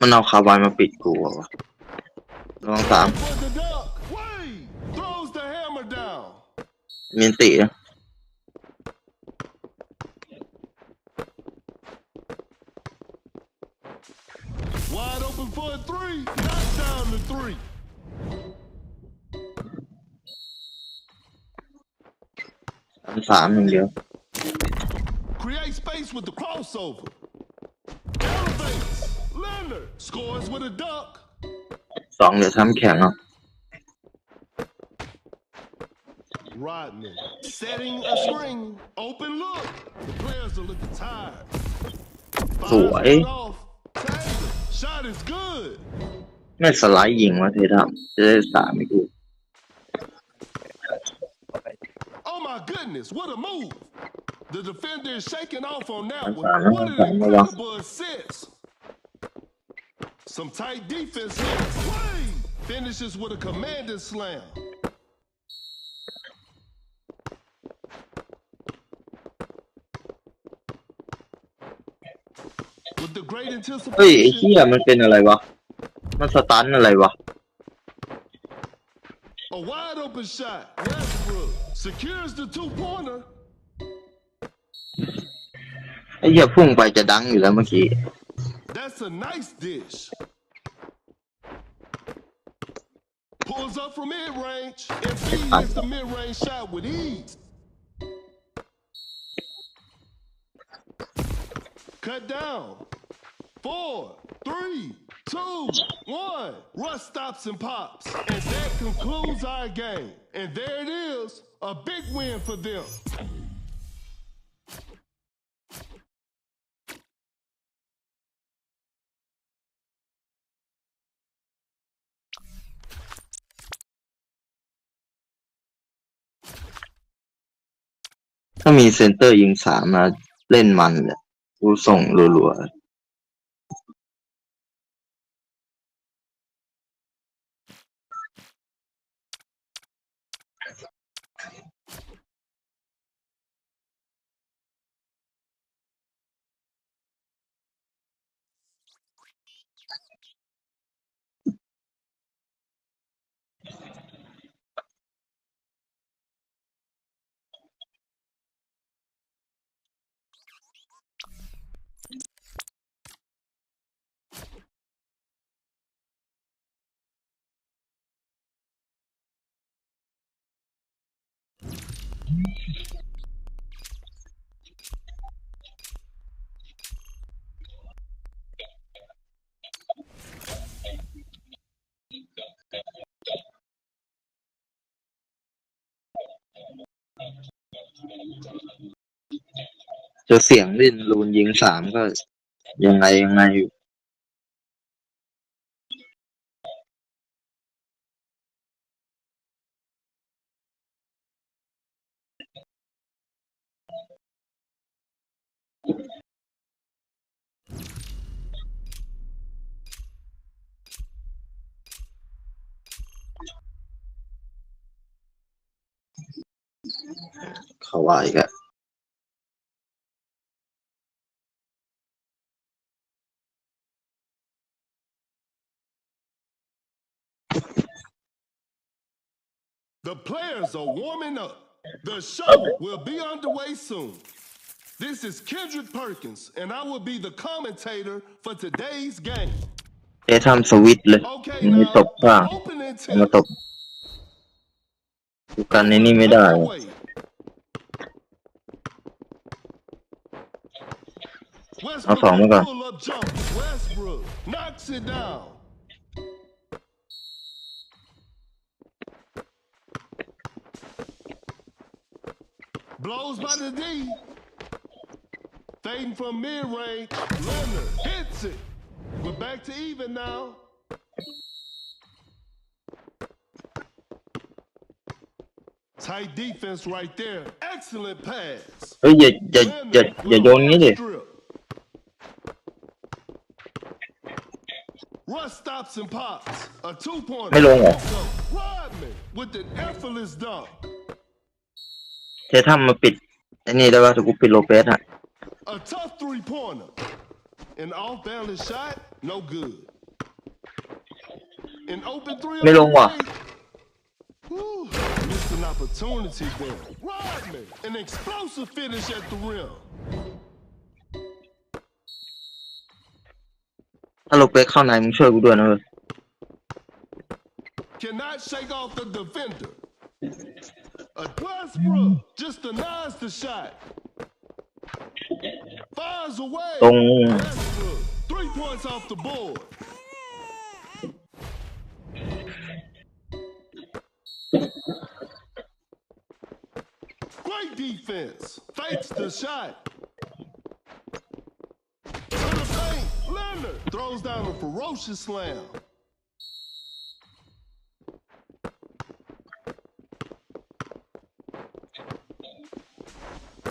มันเอาคาบายมาปิดกูวะลองสาม For the dunk. Wade throws the hammer down. มีนตินะ Wide open for a three. Knocked down the three. สามอย่างเดียว Create space with the crossover. Elevates. Leonard scores with a dunk. สองเดี๋ยวทำแข็งอ่ะ Rodman setting a screen. Open look. The players are looking tired. สวย Fires it off. Taylor. Shot is good. ไม่สไลด์ยิงวะเททัมจะได้สามไม่กู Oh my goodness, what a move. The defender is shaking off on that one. That's What an incredible assist. Some tight defense here. Wade finishes with a commanding slam. With the great เฮ้ยไอ้ anticipation. เหี้ยมันเป็นอะไรวะมันสตันอะไรวะ A wide open shot. Westbrook secures the two-pointer. ไอ้เหี้ยพุ่งไปจะดังอยู่แล้วเมื่อกี้ That's a nice dish. Pulls up from mid-range. And hits the mid-range shot with ease. Cut down. 4, 3, 2, 1. Russ stops and pops. And that concludes our game. And there it is. A big win for them. ถ้ามีเซนเตอร์ยิงสามมาเล่นมันเลยกูส่งรัวๆจะเสียงลิ้นรูนยิงสามก็ยังไงอยู่เขาว่าอีกอะ The players are warming up. The show will be underway soon. This is Kendrick Perkins, and I will be the commentator for today's game. ทำสวิตช์เลย Okay, ไม่ต now, กข้าง opening มา tip. ตก กูกันในนี่ไม่ได้ เอาสองมาก่อน Westbrook knocks it down. Blows by the D. Fading from mid-range. Leonard hits it. We're back to even now. Tight defense right there. Excellent pass. เฮ้ยอย่าโยนงี้ดิ Russ stops and pops. A 2-pointer. ไม่ลงเหรอ Rodman with an effortless dunk. เททำมาปิดไอ้นี่ได้ป่ะถ้ากูปิดโลเปสอะ A tough 3-pointer. An off-balance shot, no good. An open 3. ไม่ลงว่ะ Missed an opportunity there. Rodman, an explosive finish at the rim. ถ้าโลเปสเข้าในมึงช่วยกูด้วยนะเว้ย Cannot shake off the defender. A Westbrook just denies the shot. Fires away. ตรง Westbrook, 3 points off the board. Great defense. Fakes the shot. To the paint. Leonard throws down a ferocious slam.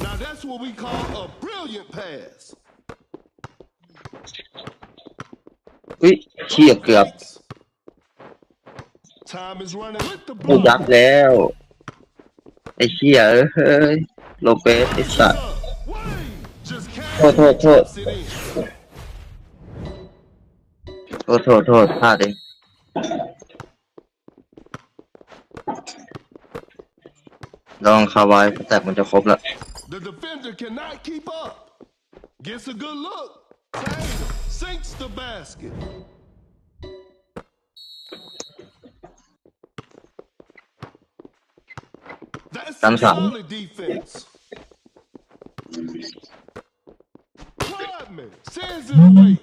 Now that's what we call a brilliant pass. อุ้ยเชี่ยเกือบ Time is running with the กูยั block. บแล้วไอ้เชี่ยเอ้ยโลเปสไอ้สัตว์ Wade just โทษ casually drops it in. โทษพลาดเองลองคาไว้แต่มันจะครบแล้ว The defender cannot keep up. Gets a good look. Tanger sinks the basket. That's Tạm sẵn. solid defense. Rodman sends it away.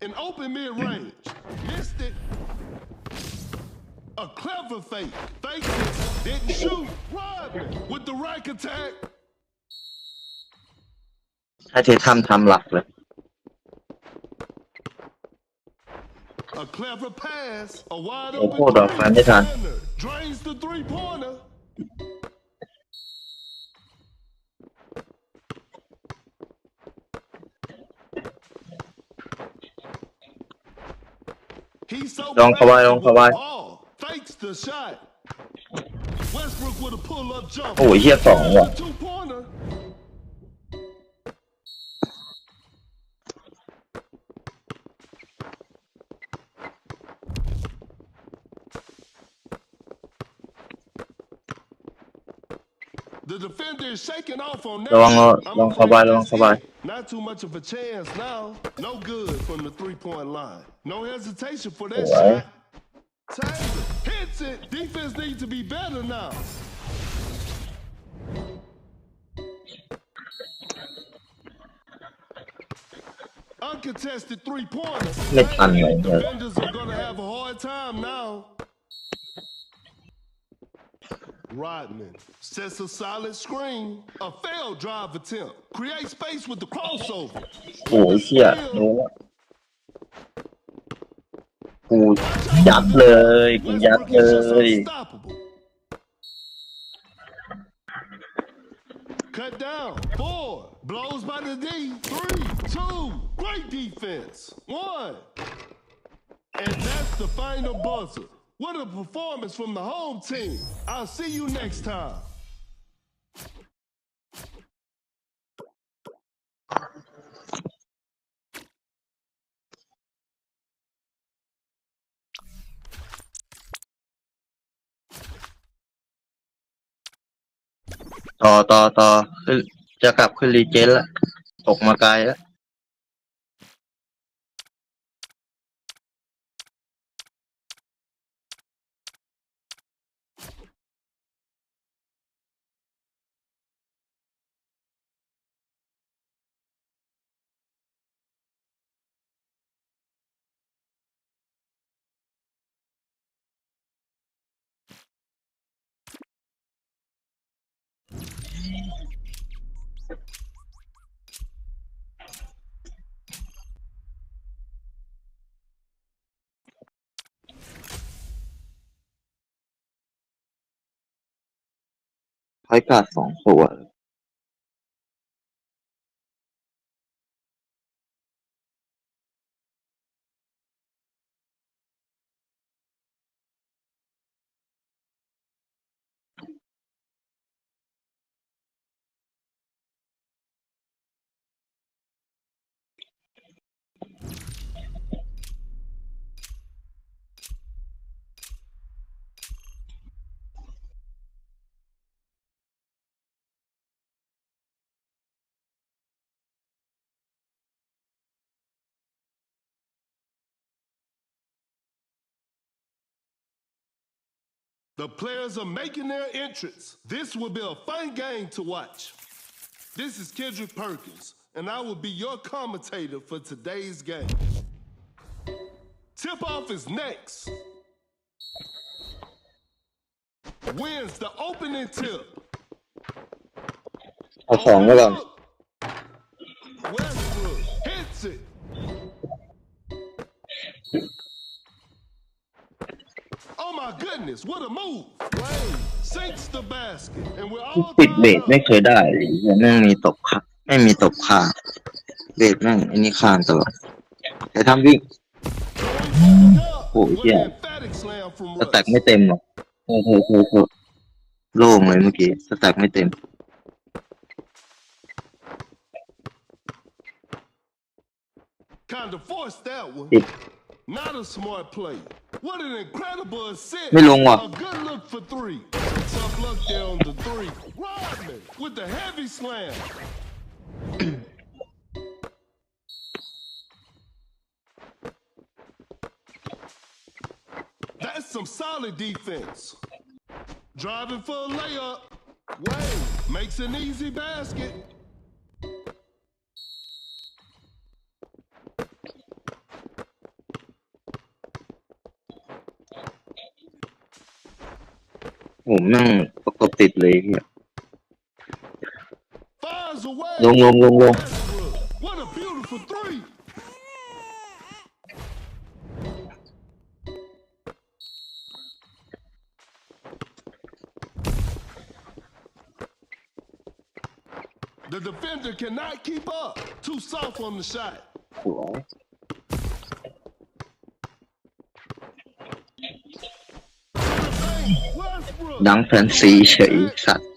An open mid-range. Missed it. A clever fake. Faked it. Didn't shoot. Rodman with the right attack. ให้เททำหลักเลย A clever pass. A wide โอ้ open โหดอกไม้ไม่ทัน Leonard drains the three-pointer. He's so ลองเข้าไว้ crafty ลอง with เข้าไว้ the ball. Fakes the shot. Westbrook with a pull-up jump. โอ้ยเฮียสองว่ะ Two-pointer. The defender is shaking off on that. ระวัง I'm ลองเข้าไว้ afraid ลอง that's เข้าไว้ it. Not too much of a chance now. No good from the three-point line. No hesitation for that Alright. shot. Tanger hits it. Defense needs to be better now. Uncontested three-pointer. ไม่ทันเลยเนี่ย Defenders are going to have a hard time now. Rodman sets a solid screen. A failed drive attempt. Create space with the crossover. โอ้ยเชี่ยรู้ว่ากูยัดเลยกูยัด Westbrook เล is just ย unstoppable. Cut down. 4. Blows by the D. 3, 2. Great defense. 1. And that's the final buzzer. What a performance from the home team. I'll see you next time. ต่อขึ้นจะกลับขึ้นรีเจนแล้วตกมาไกลแล้ว พอยการ์ด2 ตัว The players are making their entrance. This will be a fun game to watch. This is Kendrick Perkins, and I will be your commentator for today's game. Tip-off is next. Wins the opening tip. เอา2ไว้ก่อน Westbrook hits it. Oh my goodness, what a move. Wayne sinks the basket, and we're all ปิดเบร tied กไม่ up. เคยได้เลยแม่งมีตกค่ะไม่มีตกค่ะเบรกแม่งไอ้นี่ข้ามตลอดแต่ทำวิ่ง Going for the dunk Oh, with yeah. an emphatic slam from สแต็ก Russ. ไม่เต็มหรอกโอ้โหโล่งเลยเมื่อกี้สแต็กไม่เต็ม Kind of forced that one. It- Not a smart play. What an incredible assist. ไม่ลงว่ะ A good look for three. Tough luck there on the three. Rodman with the heavy slam. That's some solid defense. Driving for a layup. Wade makes an easy basket.ผมนั่งประกบติดเลยเฮีย Fires away. ลง Westbrook. What a beautiful three. The defender cannot keep up. Too soft on the shot. สวย Westbrook. ดังแฟนซีเฉยสัตว์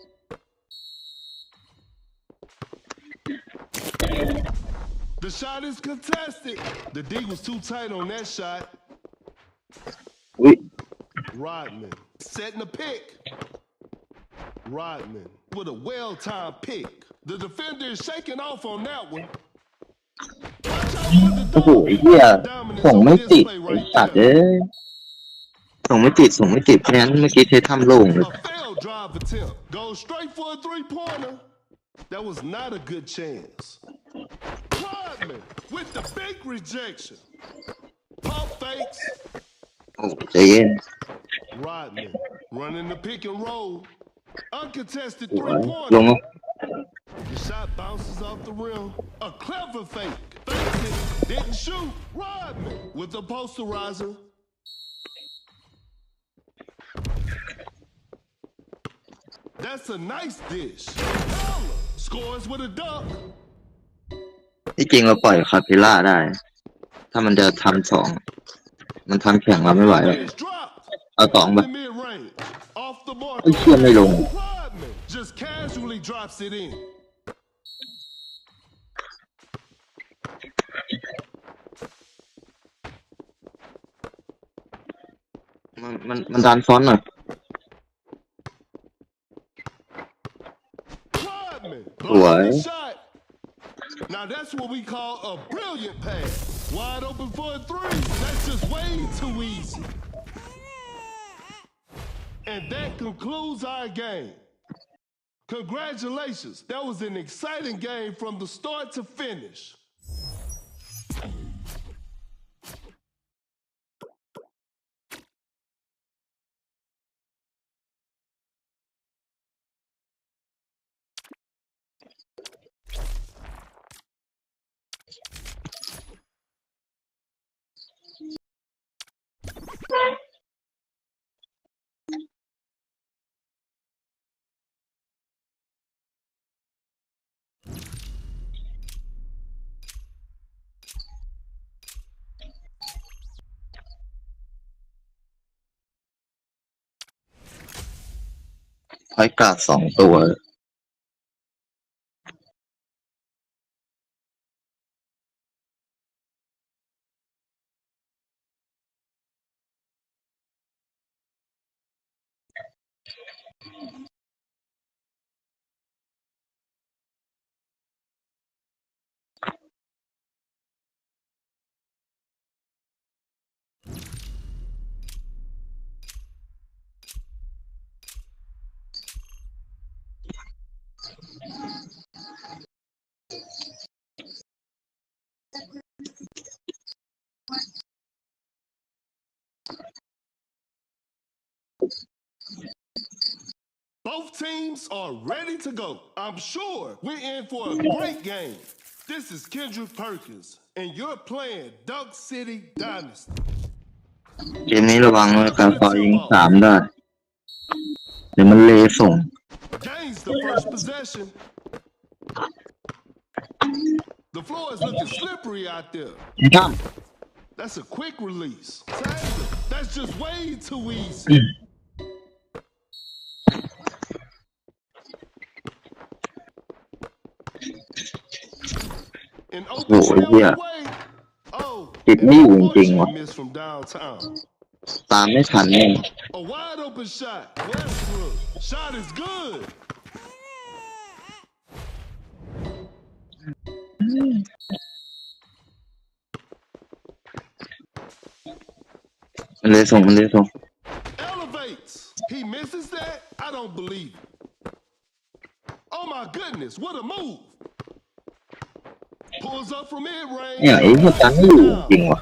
The shot is contested. The D was too tight on that shot. อุ้ย Rodman setting a pick. Rodman with a well-timed pick. The defender is shaking off on that one. Watch out for the โอ้โห dunk. ไอ้เฮีย Dominance ส่ง on ไม่ติด display ไอ้ right สัตว์ there. เอ้ยส่งไม่ติดเพราะฉะนั้นเมื่อกี้เททำโล่งเลย A failed drive attempt. Goes straight for a three-pointer. That was not a good chance. Rodman with the big rejection. Pump fakes. โอ้ใจเย็น Rodman running the pick and roll. Uncontested สวยล three-pointer. ง The shot bounces off the rim. A clever fake. Fakes it. Didn't shoot. Rodman with the posterizer. That's a nice dish. Heller scores with a dunk. ที่จริงเราปล่อยคาพิล่าได้ ถ้ามันจะทำ2มันทำแข่งเราไม่ไหวหรอก Is dropped. เอา2ไป In mid-range. Off the mark. ไอ้เชี่ยไม่ลง Rodman just casually drops it in. มันดันซ้อนหน่อย Rodman Boy. blocks the shot. Now that's what we call a brilliant pass. Wide open for a three. That's just way too easy. And that concludes our game. Congratulations. That was an exciting game from the start to finish. พอยต์การ์ด2 ตัวBoth teams are ready to go. I'm sure we're in for a great game. This is Kendrick Perkins, and you're playing Duck City Dynasty. เกมนี้ระวังเลยการต่อยิง3ได้เดี๋ยวมันเลส่ง Gains the first possession. The floor is looking slippery out there. ครับ That's a quick release. That's just way too easy. An open three on the way. Oh, ติดไม่อยู่จริงๆว่ะ miss from downtown. ตามไม่ทันแน่ A wide open shot. Westbrook. Shot is good. มันเลยส่ง Elevates. He misses that? I don't believe it. Oh my goodness, what a move. Pulls up from mid-range. เนี่ยไอ้พวกกันไม่อยู่จริงว่ะ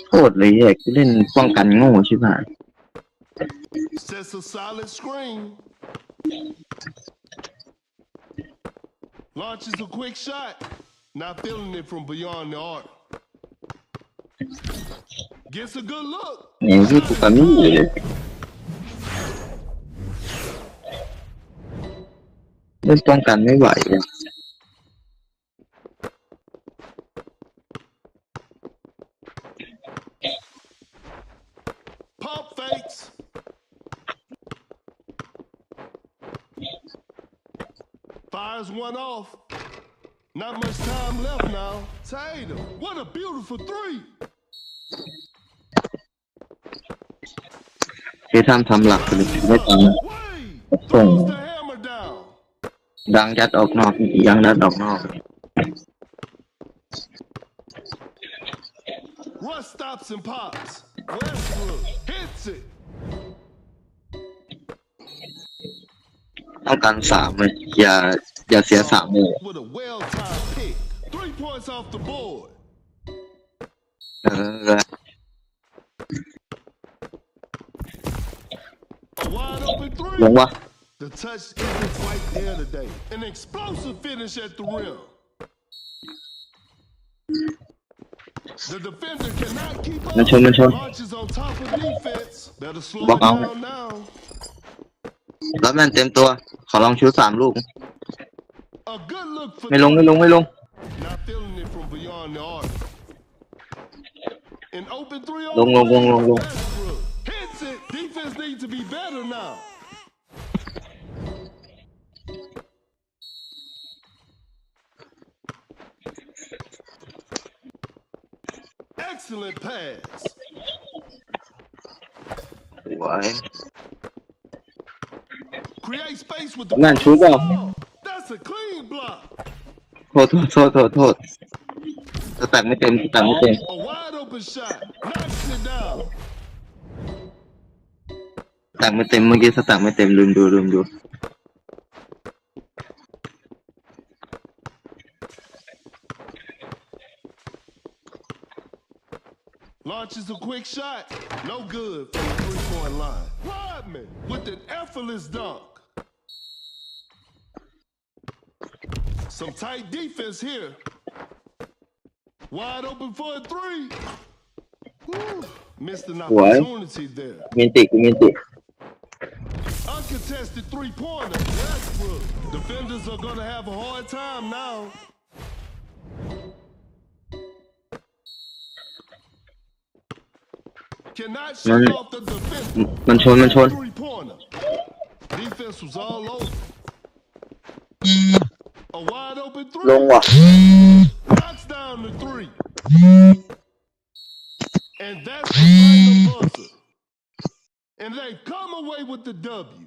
โคตรเลยแยกเล่นป้องกันโง่ใช่ไหม Sets a solid screen. Launches a quick shot. Not feeling it from beyond the arc. Gets a good look. เนี่ยที่กูกันไม่อยู่เลยเล่นป้องกันไม่ไหวเลย Pump fakes. Fires one off. Not much time left now. Tatum, what a beautiful three. คือทำหลักเลยไม่ตามนะ Wade ส่ง throws the hammer down. ดังยัดออกนอกยังยัดออกนอก Russ stops and pops. Westbrook hits it. ต้องการ3เลยอย่าเสีย3เลย With a well-timed pick. 3 points off the board. เออ A wide open ลง three. วะ The touch isn't quite there today. An explosive finish at the rim. The defender cannot keep up. มันชน Launches on top of defense. Better slow it Block out. down now. แล้วแม่นเต็มตัวขอลองชู3 ลูก A good look for ไม่ลง Not feeling it from beyond the arc. An open three on ลง Westbrook. Hits it. Defense needs to be better now. Excellent pass. ไว้ Create space with the Man, shoot off. ball. That's a clean block. โทษสแต็กไม่เต็ม A wide open shot. Knocks it down. สแต็กไม่เต็มเมื่อกี้สแต็กไม่เต็มลืมดู Launches a quick shot. No good from the three-point line. Rodman with an effortless dunk. Some tight defense here. Wide open for a three. Woo. Missed an opportunity there. เมนติ Uncontested three-pointer. Westbrook. Defenders are going to have a hard time now. Cannot shoot off the defender. มันชน Three-pointer. Defense was all over. A wide open ลง three. ว่ะ Knocks down the three. And that's the final buzzer. And they come away with the W.